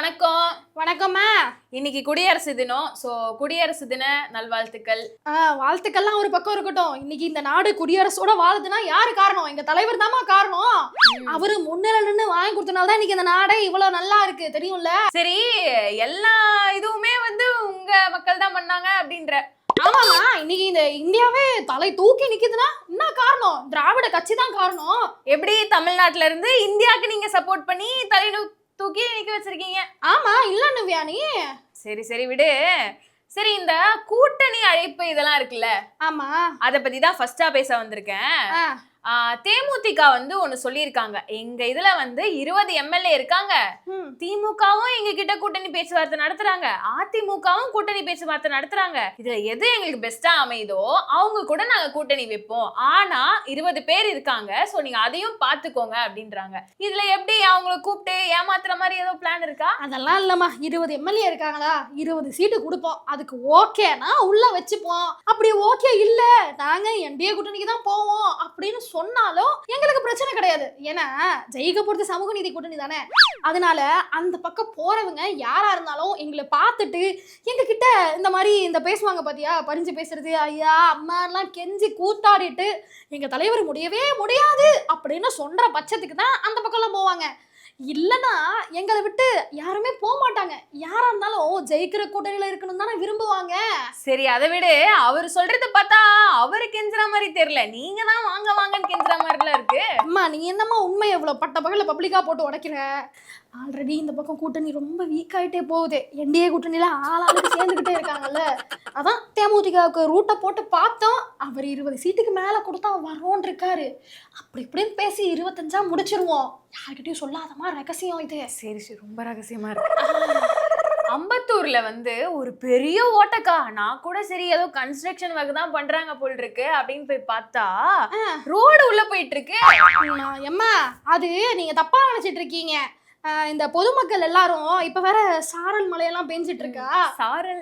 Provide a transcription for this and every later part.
வணக்கம். வணக்கம்மா. இன்னைக்கு குடியரசு தினம். குடியரசு தின நல்வாழ்த்துக்கள். வாழ்த்துக்கள்லாம் ஒரு பக்கம் இருக்கட்டும். இன்னைக்கு இந்த நாடு குடியரசோட வாழுதுன்னா யாரு காரணம்? எங்க தலைவர் தாமா காரணம். அவரு முன்னிலை நின்று வாங்கி கொடுத்தனால தான் இன்னைக்கு இந்த நாடே இவ்வளவு நல்லா இருக்கு, தெரியும்ல? சரி, எல்லா இதுவுமே உங்க மக்கள் தான் பண்ணாங்க அப்படின்ற. ஆமாமா, இன்னைக்கு இந்த இந்தியாவே தலை தூக்கி நிக்குதுன்னா என்ன காரணம்? திராவிட கட்சி தான் காரணம். எப்படி தமிழ்நாட்டுல இருந்து இந்தியாவுக்கு நீங்க சப்போர்ட் பண்ணி தூக்கி நிக்க வச்சிருக்கீங்க? ஆமா, இல்ல நவ்யானி. சரி விடு. சரி, இந்த கூட்டணி அழைப்பு இதெல்லாம் இருக்குல்ல, ஆமா, அத பத்தி தான் ஃபர்ஸ்டா பேச வந்திருக்கேன். தேமுதிக ஒன்னு சொல்லியிருக்காங்க. எங்க இதுல 20 எம்எல்ஏ இருக்காங்க. திமுகவும் எங்க கிட்ட கூட்டணி பேச்சுவார்த்தை நடத்துறாங்க, அதிமுகவும் கூட்டணி பேச்சுவார்த்தை நடத்துறாங்க. இதுல எது எங்களுக்கு பெஸ்டா அமையுதோ அவங்க கூட நாங்க கூட்டணி வைப்போம். ஆனா 20 பேர் இருக்காங்க, சோ நீங்க அதையும் பாத்துக்கோங்க அப்படின்றாங்க. இதுல எப்படி அவங்கள கூப்பிட்டு ஏமாத்துற மாதிரி ஏதோ பிளான் இருக்கா? அதெல்லாம் இல்லம்மா. 20 எம்எல்ஏ இருக்காங்களா, 20 சீட்டு கொடுப்போம். அதுக்கு ஓகேனா உள்ள வச்சுப்போம். அப்படி ஓகே இல்ல நாங்க என்டிஏ கூட்டணிக்கு தான் போவோம் அப்படின்னு சொன்னாலும் எங்களுக்கு பிரச்சனை கிடையாது. ஏன்னா ஜெயிக்க போறது சமூக நீதி கூட்டணி தானே. அதனால அந்த பக்கம் போறவங்க யாரா இருந்தாலும் எங்களை பார்த்துட்டு எங்க கிட்ட இந்த மாதிரி இந்த பேசுவாங்க பாத்தியா, பறிஞ்சு பேசுறது, ஐயா அம்மா எல்லாம் கெஞ்சி கூத்தாடிட்டு எங்க தலைவர் முடியவே முடியாது அப்படின்னு சொல்ற பட்சத்துக்கு தான் அந்த பக்கம் எல்லாம் போவாங்க. இல்லைன்னா எங்களை விட்டு யாருமே போக மாட்டாங்க. யாரா இருந்தாலும் ஜெயிக்கிற கூட்டணியில இருக்கணும் தானே விரும்புவாங்க. சரி, அதை விட அவர் சொல்றது பார்த்தா அவரு கெஞ்சுற மாதிரி தெரியல, நீங்க தான் வாங்கன்னு கெஞ்சுற மாதிரிலாம் இருக்கு. அம்மா, நீ என்னம்மா உண்மை எவ்வளவு பட்ட பகல பப்ளிக்கா போட்டு உடைக்கிற? ஆல்ரெடி இந்த பக்கம் கூட்டணி ரொம்ப வீக் ஆயிட்டே போகுது. என்டிஏ கூட்டணியில ஆளாளுக்கு சேர்ந்துகிட்டே இருக்காங்கல்ல. அதான் தேமுதிகவுக்கு ரூட்டை போட்டு பார்த்தோம். அவர் 20 சீட்டுக்கு மேல கொடுத்தா வரோன்னு இருக்காரு. அப்படி இப்படின்னு பேசி 25 முடிச்சிருவோம். யார்கிட்டயும் சொல்லாதமா, ரகசியம் இது. சரி, ரொம்ப ரகசியமா இருக்கு. அம்பத்தூர்ல ஒரு பெரிய ஓட்டக்கா. நான் கூட சரி ஏதோ கன்ஸ்ட்ரக்ஷன் ஒர்க் தான் பண்றாங்க போல் இருக்கு அப்படின்னு போய் பார்த்தா ரோடு உள்ள போயிட்டு இருக்கு. எம்மா, அது நீங்க தப்பா நினைச்சிட்டு இருக்கீங்க. இந்த பொதுமக்கள் எல்லாரும் இப்ப வேற சாரல் மழையெல்லாம் பெஞ்சிட்டு இருக்கா. சாரல்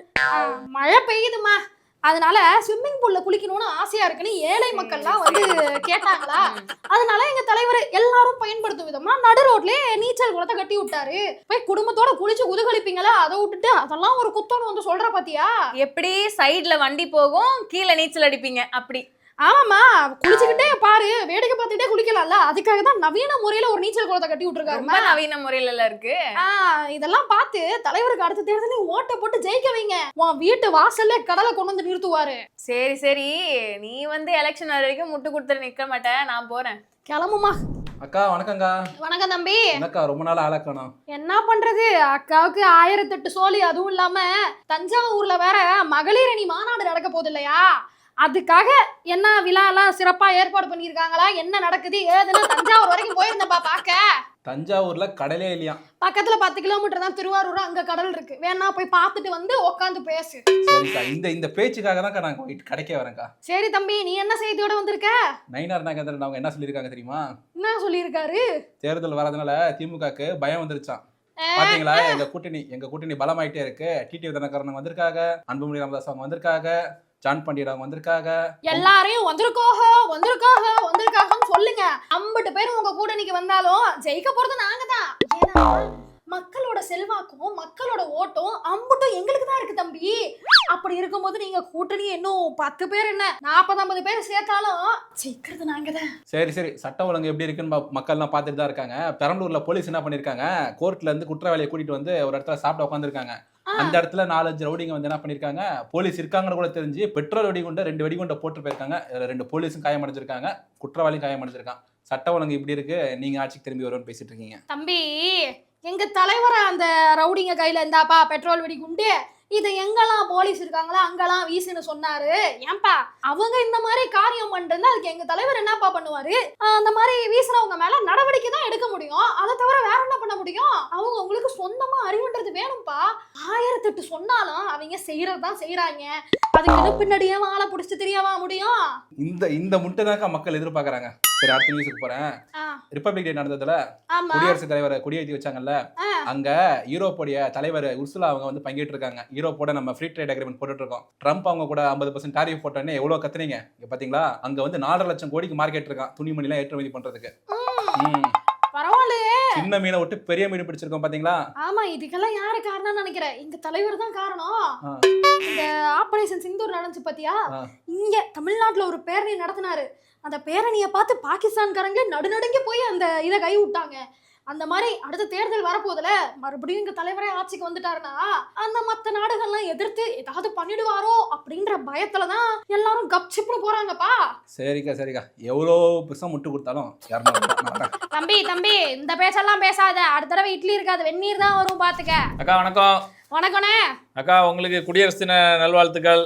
மழை பெய்யுதுமா, அதனால ஸ்விம்மிங் பூல்ல குளிக்கணும்னு ஆசையா இருக்குன்னு ஏழை மக்கள்லாம் கேட்டாங்களா. அதனால எங்க தலைவர் எல்லாரும் பயன்படுத்தும் விதமா நடு ரோட்லயே நீச்சல் குளத்தை கட்டி விட்டாரு. போய் குடும்பத்தோட குளிச்சு குதுகலிப்பீங்களா, அதை விட்டுட்டு அதெல்லாம் ஒரு குத்தம்னு சொல்ற பாத்தியா? எப்படி சைட்ல வண்டி போகும், கீழே நீச்சல் அடிப்பீங்க அப்படி? ஆமாமா, குளிச்சுக்கிட்டே பாரு, வேடிக்கை பார்த்துட்டே குளிக்கலாம்ல. அதுக்காக தான் நவீன முறையில ஒரு நீச்சல் குளத்தை கட்டி விட்டுருக்காரு. ரொம்ப நவீன முறையில எல்லாம் இருக்கு. இதெல்லாம் பார்த்து தலைவருக்கு அடுத்த தேர்தலில் ஓட்ட போட்டு ஜெயிக்க வைங்க. உன் வீட்டு வாசல்ல கடலை கொண்டு வந்து நிறுத்துவாரு. சரி, நீ எலெக்ஷன் வரைக்கும் முட்டு கொடுத்துட்டு நிக்க மாட்டேன், நான் போறேன். கிளம்புமா. அக்கா வணக்கங்கா. வணக்கம் தம்பி. என்னக்கா ரொம்ப நாள் ஆளக்கணும்? என்ன பண்றது, அக்காவுக்கு 1008 சோழி. அதுவும் இல்லாம தஞ்சாவூர்ல வேற மகளிர் அணி மாநாடு நடக்க போகுது இல்லையா, அதுக்காக என்ன விழா எல்லாம் சிறப்பா ஏற்பாடு பண்ணிருக்காங்களா, என்ன நடக்குது ஏதுன்னு தஞ்சாவூர் வரைக்கும் போயிருந்தப்பா பாக்க. தஞ்சாவூர்ல கடலே இல்லையா? பக்கத்துல 10 கிலோமீட்டர் தான் திருவாரூர், அங்க கடல் இருக்கு. வேணா போய் பார்த்துட்டு உட்காந்து பேசு. சரிக்கா, இந்த பேச்சுக்காக தான் நான் கிடைக்க வரேன்க்கா. சரி தம்பி, நீ என்ன செய்தியோட வந்திருக்க? நயினார் நாகேந்திரன் அவங்க என்ன சொல்லியிருக்காங்க தெரியுமா? என்ன சொல்லியிருக்காரு? தேர்தல் வரதுனால திமுகக்கு பயம் வந்துருச்சான். பாத்தீங்களா, எங்க கூட்டணி பலமாயிட்டே இருக்கு. டிடிவி தினகரன் வந்திருக்காங்க, அன்புமணி ராமதாஸ் அவங்க வந்திருக்காங்க, ஜான் பாண்டியன் அவங்க வந்திருக்காங்க. எல்லாரையும் வந்திருக்காங்கன்னு சொல்லுங்க. 50 பேரும் உங்க கூட்டணிக்கு வந்தாலும் ஜெயிக்க போறது நாங்க தான். ஏன்னா மக்களோட செல்வாக்கும் மக்களோட ஓட்டும் அம்புட்டும் எங்களுக்கு தான் இருக்கு தம்பி. அப்படி இருக்கும்போது நீங்க கூட்டணி இன்னும் 10 பேர் என்ன 40-50 பேர் சேர்த்தாலும் ஜெயிக்கிறது நாங்க தான். சரி, சட்டம் ஒழுங்கு எப்படி இருக்குன்னு மக்கள்லாம் பார்த்துட்டு தான் இருக்காங்க. பெரம்பலூர்ல போலீஸ் என்ன பண்ணிருக்காங்க, கோர்ட்ல இருந்து குற்றவாளியை கூட்டிட்டு ஒரு இடத்துல சாப்பிட்டு உட்காந்துருக்காங்க. அந்த இடத்துல 4-5 ரவுடிங்க என்ன பண்ணிருக்காங்க, போலீஸ் இருக்காங்கன்னு கூட தெரிஞ்சு பெட்ரோல் வெடிகுண்ட 2 வெடிகுண்ட போட்டு போயிருக்காங்க. 2 போலீஸும் காயமடைஞ்சிருக்காங்க, குற்றவாளியும் காயமடைஞ்சிருக்கான். சட்ட ஒழுங்கு இப்படி இருக்கு, நீங்க ஆட்சிக்கு திரும்பி வரும்னு பேசிட்டு இருக்கீங்க. தம்பி, எங்க தலைவரை அந்த ரவுடிங்க கையில இருந்தாப்பா பெட்ரோல் வெடிகுண்டு, இது எங்கெல்லாம் போலீஸ் இருக்காங்களா அங்கெல்லாம் வீசுன்னு சொன்னாரு. ஏன்பா அவங்க இந்த மாதிரி காரியம் பண்றது, அதுக்கு எங்க தலைவர் என்னப்பா பண்ணுவாரு? அந்த மாதிரி வீசுறவங்க மேல நடவடிக்கை தான் எடுக்க முடியும். அதை தவிர வேற என்ன பண்ண முடியும்? அவங்க உங்களுக்கு சொந்தமா அறிவுன்றது வேணும்பா. 1008 சொன்னாலும் அவங்க செய்யறதுதான் செய்யறாங்க. அதுக்கு பின்னாடியே வாழை பிடிச்சிட்டு தெரியவா முடியும்? இந்த முட்டைதாக்கா மக்கள் எதிர்பார்க்கறாங்க. சரி, அடுத்த நியூஸுக்கு போறேன். ரிப்பப்ளிக் டே நடந்ததுல குடியரசுத் தலைவரை கொடியேற்றி வச்சாங்கல்ல, அங்க யூரோப்போடைய தலைவர் உர்சுலா அவங்க பங்கேற்று இருக்காங்க. யூரோப்போட நம்ம ஃப்ரீ ட்ரேட் அக்ரிமெண்ட் போட்டுட்டு இருக்கோம். ட்ரம்ப் அவங்க கூட 50% டாரிஃப் போட்டோன்னே எவ்வளவு கத்துனீங்க இங்க பாத்தீங்களா? அங்க 4.5 லட்சம் கோடிக்கு மார்க்கெட் இருக்கான் துணிமணி எல்லாம் ஏற்றுமதி பண்றதுக்கு. பரவாயில்லையே. சின்ன மீனை விட்டு பெரிய மீன் பிடிச்சிருக்கோம் பாத்தீங்களா? ஆமா, இதுக்கெல்லாம் யாரு காரணம்னு நினைக்கிறேன்? எங்க தலைவர் தான் காரணம். இந்த ஆபரேஷன் சிந்தூர் நடந்துச்சு பாத்தியா? இங்க தமிழ்நாட்டுல ஒரு பேரணி நடத்தினாரு. அந்த பேரணியை பார்த்து பாகிஸ்தான்காரங்க நடுநடுங்கி போய் அந்த இதை கை விட்டாங்க. அந்த மாதிரி அடுத்த தேர்தல் வரப்போதுல மறுபடியும் எங்க தலைவரே ஆட்சிக்கு வந்துட்டாருன்னா அந்த மத்த நாடுகள்லாம் எதிர்த்து ஏதாவது பண்ணிடுவாரோ அப்படின்ற பயத்துலதான் எல்லாரும் கப்சிப்னு போறாங்கப்பா. சரிக்கா எவ்வளோ பெருசா முட்டு கொடுத்தாலும் தம்பி இந்த பேச்செல்லாம் பேசாத. அடுத்த தடவை இட்லி இருக்காது, வெந்நீர் தான் வரும் பாத்துக்க. அக்கா வணக்கம். வணக்கண்ணே. அக்கா உங்களுக்கு குடியரசு தின நல்வாழ்த்துக்கள்.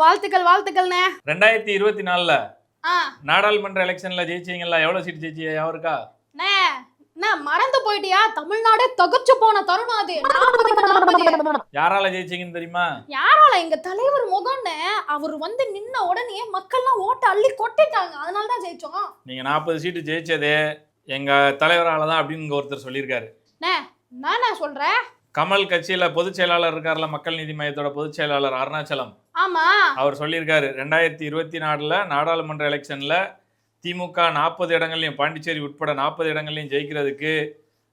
வாழ்த்துக்கள்ண்ணே. 2024ல நாடாளுமன்ற எலெக்ஷன்ல ஜெயிச்சீங்களா? எவ்வளவு சீட் ஜெயிச்சீங்க? யாருக்கா? மறந்து போயிட்டியா? தமிழ்நாடு தகுச்சு போன தருணம் அது. 40 யாரால ஜெயிச்சீங்கன்னு தெரியுமா? யாரால? எங்க தலைவர் முகன்னு அவர் வந்து நின்ன உடனே மக்கள்லாம் ஓட்ட அள்ளி கொட்டிட்டாங்க. அதனாலதான் ஜெயிச்சோம். நீங்க 40 சீட்டு ஜெயிச்சதே எங்க தலைவரால தான் அப்படின்னு ஒருத்தர் சொல்லியிருக்காரு. நான் சொல்றேன். கமல் கட்சியில பொதுச் செயலாளர் இருக்காருல, மக்கள் நீதி மையத்தோட பொதுச் செயலாளர் அருணாச்சலம். ஆமா, அவர் சொல்லியிருக்காரு 2024 நாடாளுமன்ற எலெக்ஷன்ல திமுக 40 இடங்கள்லையும், பாண்டிச்சேரி உட்பட 40 இடங்கள்லையும் ஜெயிக்கிறதுக்கு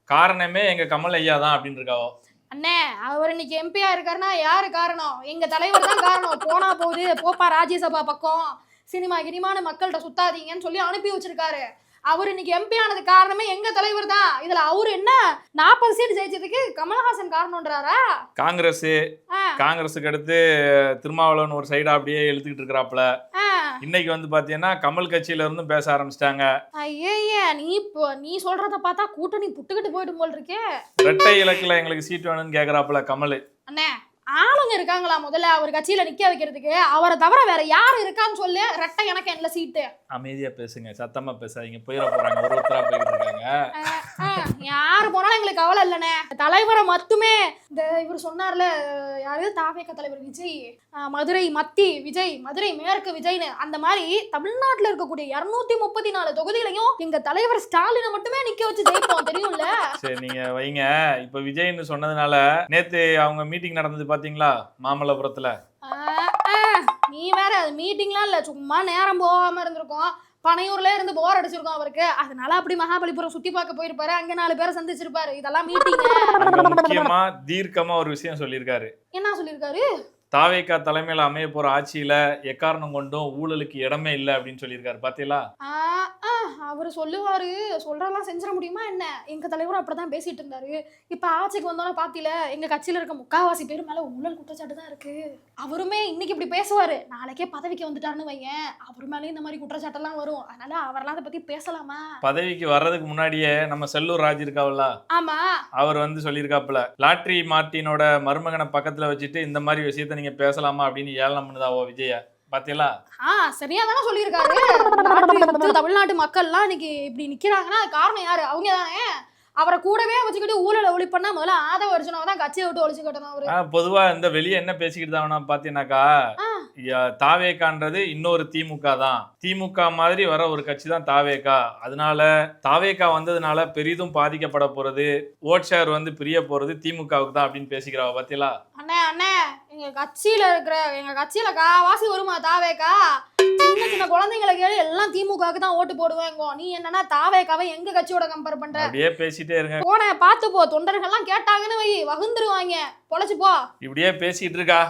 காரணமே எங்க கமல் ஐயா தான் அப்படின்னு இருக்காவோ. அண்ணே, அவர் இன்னைக்கு எம்பியா இருக்காருன்னா யாரு காரணம்? எங்க தலைவர் தான் காரணம். போனா போகுது, போப்பா ராஜ்யசபா பக்கம், சினிமா கினிமான மக்கள்கிட்ட சுத்தாதீங்கன்னு சொல்லி அனுப்பி வச்சிருக்காரு. அவர் இன்னைக்கு எம்பி ஆனது காரணமே எங்க தலைவர் தான். இதுல அவரு என்ன 40 சீட் ஜெயிச்சதுக்கு கமல்ஹாசன் காரணம்ன்றாரா? காங்கிரஸுக்கு அடுத்து திருமாவளவன் ஒரு சைடா அப்படியே எழுத்துக்கிட்டு இருக்கிறாப்ல. இன்னைக்கு வந்து பாத்தீங்கன்னா கமல் கட்சியில இருந்தும் பேச ஆரம்பிச்சிட்டாங்க. ஐயா, நீ சொல்றத பார்த்தா கூட்டணி புட்டுக்கிட்டு போயிடும் போல் இருக்கே. இரட்டை இலக்குல எங்களுக்கு சீட் வேணும்னு கேக்குறாப்ல கமல். அண்ணே, ஆளுங்க இருக்காங்களா முதல்ல அவர் கட்சியில நிக்க வைக்கிறதுக்கு? அவரை தவிர வேற யாரு இருக்கான்னு சொல்லு. ரெட்டை எனக்கு என்ன சீட்டு? அமைதியா பேசுங்க, சத்தமா பேசாதீங்க. போயிட போறாங்க, ஒருத்தரா போயிட்டு இருக்காங்க. யாரு போனாலும் எங்களுக்கு கவலை இல்லைண்ணே. தலைவரை மட்டுமே இந்த இவர் சொன்னார்ல, யாரு தாவேக தலைவர் விஜய், மதுரை மத்தி விஜய், மதுரை மேற்கு விஜய்னு, அந்த மாதிரி தமிழ்நாட்டுல இருக்கக்கூடிய 234 தொகுதிகளையும் எங்க தலைவர் ஸ்டாலினை மட்டுமே நிக்க வச்சு ஜெயிப்போம், தெரியும்ல? சரி, நீங்க வைங்க. இப்ப விஜய்னு சொன்னதுனால நேத்து அவங்க மீட்டிங் நடந்தது பாத்தீங்களா மாமல்லபுரத்துல? நீ வேற, அது மீட்டிங்லாம் இல்ல, சும்மா நேரம் போகாம இருந்திருக்கோம். பனையூர்ல இருந்து போர் அடிச்சிருக்கோம் அவருக்கு. அதனால அப்படி மகாபலிபுரம் சுத்தி பார்க்க போயிருப்பாரு, அங்க 4 பேரை சந்திச்சிருப்பாரு. இதெல்லாம் மீட்டிங். முக்கியமா தீர்க்கமா ஒரு விஷயம் சொல்லியிருக்காரு. என்ன சொல்லியிருக்காரு? தாவேகா தலைமையில அமைய போற ஆட்சியில எக்காரணம் கொண்டும் ஊழலுக்கு இடமே இல்லை அப்படின்னு சொல்லியிருக்காரு. பாத்தீங்களா? அவரு சொல்லுவாரு, சொல்றதெல்லாம் செஞ்சிட முடியுமா என்ன? எங்க தலைவரும் அப்படிதான் பேசிட்டு இருந்தாரு. இப்ப ஆட்சிக்கு வந்தோன்னா பாத்தீல, எங்க கட்சியில இருக்க முக்காவாசி பேர் மேல ஊழல் குற்றச்சாட்டு தான் இருக்கு. அவருமே இன்னைக்கு இப்படி பேசுவாரு, நாளைக்கே பதவிக்கு வந்துட்டாருன்னு வையன், அவர் மேலே இந்த மாதிரி குற்றச்சாட்டெல்லாம் வரும். அதனால அவரெல்லாம் அதை பத்தி பேசலாமா? பதவிக்கு வர்றதுக்கு முன்னாடியே நம்ம செல்லூர் ராஜ் இருக்காவல்ல, ஆமா, அவர் வந்து சொல்லியிருக்காப்புல, லாட்ரி மார்ட்டினோட மருமகனை பக்கத்துல வச்சுட்டு இந்த மாதிரி விஷயத்த நீங்க பேசலாமா அப்படின்னு ஏளனம் பண்ணுதாவோ விஜய. பாத்தீங்களா? சரியா தானே சொல்லியிருக்காரு. தமிழ்நாட்டு மக்கள்லாம் இன்னைக்கு இப்படி நிக்கிறாங்கன்னா காரணம் யாரு? அவங்க தானே. அவரை கூடவே வச்சுக்கிட்டு ஊழலை ஒழிப்பண்ணா முதல்ல ஆதவ அர்ஜுனாவை தான் கட்சியை விட்டு ஒழிச்சு கட்டணும் அவரு. பொதுவா இந்த வெளியே என்ன பேசிக்கிட்டு தான் பாத்தீங்கன்னாக்கா, தாவேகான்றது இன்னொரு திமுக தான். திமுக மாதிரி வர ஒரு கட்சி தான் தாவேகா. அதனால தாவேகா வந்ததுனால பெரிதும் பாதிக்கப்பட போறது, ஓட் ஷேர் வந்து பிரிய போறது திமுகவுக்கு தான் அப்படின்னு பேசிக்கிறா. பாத்தீங்களா? அண்ணே, எங்க கட்சியில காவாசி வருமா தாவேகா? சின்ன சின்ன குழந்தைங்களை கேளு, எல்லாம் திமுகவுக்கு தான் ஓட்டு போடுவாங்க. நீ என்னன்னா தாவேகாவை எங்க கட்சியோட கம்பேர் பண்ற? அப்படியே பேசிட்டே இருங்க. போன பாத்து போ, தொண்டர்கள்லாம் கேட்டாங்கன்னு வை, வகுந்துருவாங்க. பொழைச்சு போ. இப்படியே பேசிட்டு இருக்கா.